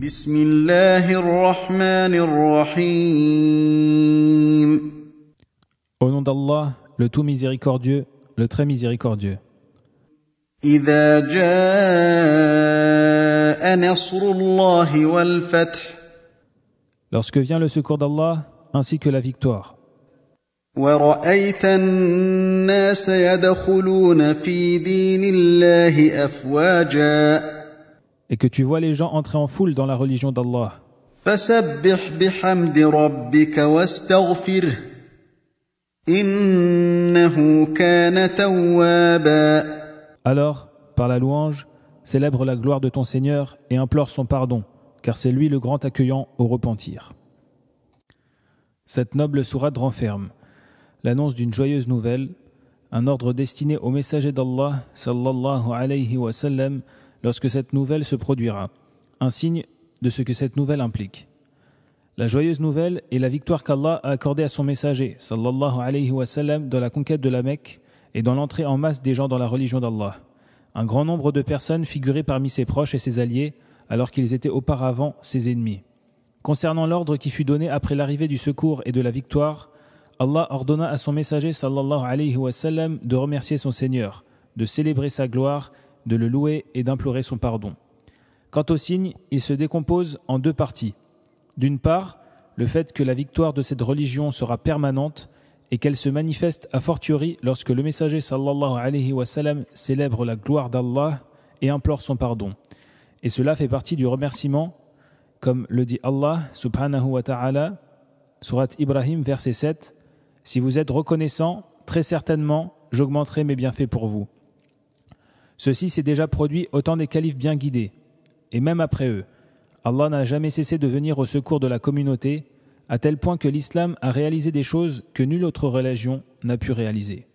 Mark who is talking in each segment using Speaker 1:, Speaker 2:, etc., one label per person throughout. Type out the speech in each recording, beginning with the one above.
Speaker 1: بسم الله الرحمن الرحيم.
Speaker 2: Au nom d'Allah, le tout miséricordieux, le très miséricordieux.
Speaker 1: إذا جاء نصر الله والفتح.
Speaker 2: Lorsque vient le secours d'Allah, ainsi que la victoire.
Speaker 1: ورأيت الناس يدخلون في دين الله أفواجا.
Speaker 2: Et que tu vois les gens entrer en foule dans la religion d'Allah.
Speaker 1: فسبح بحمد ربك واستغفره إنه كان توابا.
Speaker 2: Alors, par la louange, célèbre la gloire de ton Seigneur et implore son pardon, car c'est lui le grand accueillant au repentir. Cette noble sourate renferme l'annonce d'une joyeuse nouvelle, un ordre destiné au messager d'Allah, sallallahu alayhi wa sallam, lorsque cette nouvelle se produira, un signe de ce que cette nouvelle implique. La joyeuse nouvelle est la victoire qu'Allah a accordée à son messager, sallallahu alayhi wa sallam, dans la conquête de la Mecque et dans l'entrée en masse des gens dans la religion d'Allah. Un grand nombre de personnes figuraient parmi ses proches et ses alliés, alors qu'ils étaient auparavant ses ennemis. Concernant l'ordre qui fut donné après l'arrivée du secours et de la victoire, Allah ordonna à son messager, sallallahu alayhi wa sallam, de remercier son Seigneur, de célébrer sa gloire, de le louer et d'implorer son pardon. Quant au signe, il se décompose en deux parties. D'une part, le fait que la victoire de cette religion sera permanente et qu'elle se manifeste a fortiori lorsque le messager sallallahu alayhi wa sallam célèbre la gloire d'Allah et implore son pardon. Et cela fait partie du remerciement, comme le dit Allah subhanahu wa ta'ala, sourate Ibrahim, verset 7, « Si vous êtes reconnaissants, très certainement, j'augmenterai mes bienfaits pour vous. » Ceci s'est déjà produit au temps des califes bien guidés, et même après eux. Allah n'a jamais cessé de venir au secours de la communauté, à tel point que l'islam a réalisé des choses que nulle autre religion n'a pu réaliser.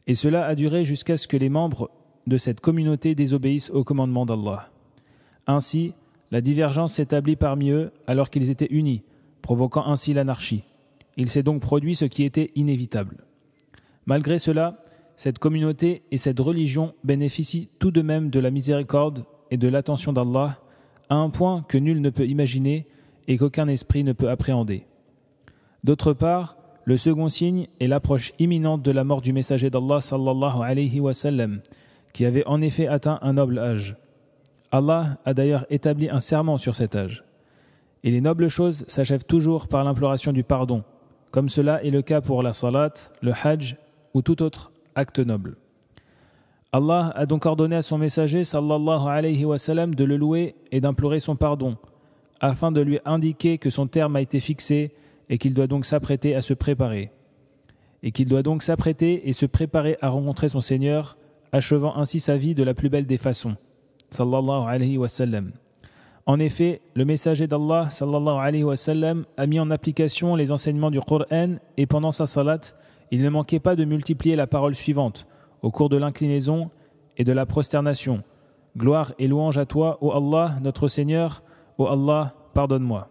Speaker 2: Et cela a duré jusqu'à ce que les membres de cette communauté désobéissent au commandement d'Allah. Ainsi, la divergence s'établit parmi eux alors qu'ils étaient unis, provoquant ainsi l'anarchie. Il s'est donc produit ce qui était inévitable. Malgré cela, cette communauté et cette religion bénéficient tout de même de la miséricorde et de l'attention d'Allah, à un point que nul ne peut imaginer et qu'aucun esprit ne peut appréhender. D'autre part, le second signe est l'approche imminente de la mort du messager d'Allah sallallahu alayhi wa sallam, qui avait en effet atteint un noble âge. Allah a d'ailleurs établi un serment sur cet âge. Et les nobles choses s'achèvent toujours par l'imploration du pardon, comme cela est le cas pour la salat, le hajj ou tout autre acte noble. Allah a donc ordonné à son messager sallallahu alayhi wa sallam de le louer et d'implorer son pardon, afin de lui indiquer que son terme a été fixé et qu'il doit donc s'apprêter à se préparer. Et qu'il doit donc s'apprêter et se préparer à rencontrer son Seigneur, achevant ainsi sa vie de la plus belle des façons. Sallallahu alayhi wa sallam. En effet, le messager d'Allah sallallahu alayhi wa sallam a mis en application les enseignements du Coran et pendant sa salat, il ne manquait pas de multiplier la parole suivante au cours de l'inclinaison et de la prosternation. Gloire et louange à toi, ô Allah, notre Seigneur, ô Allah, pardonne-moi.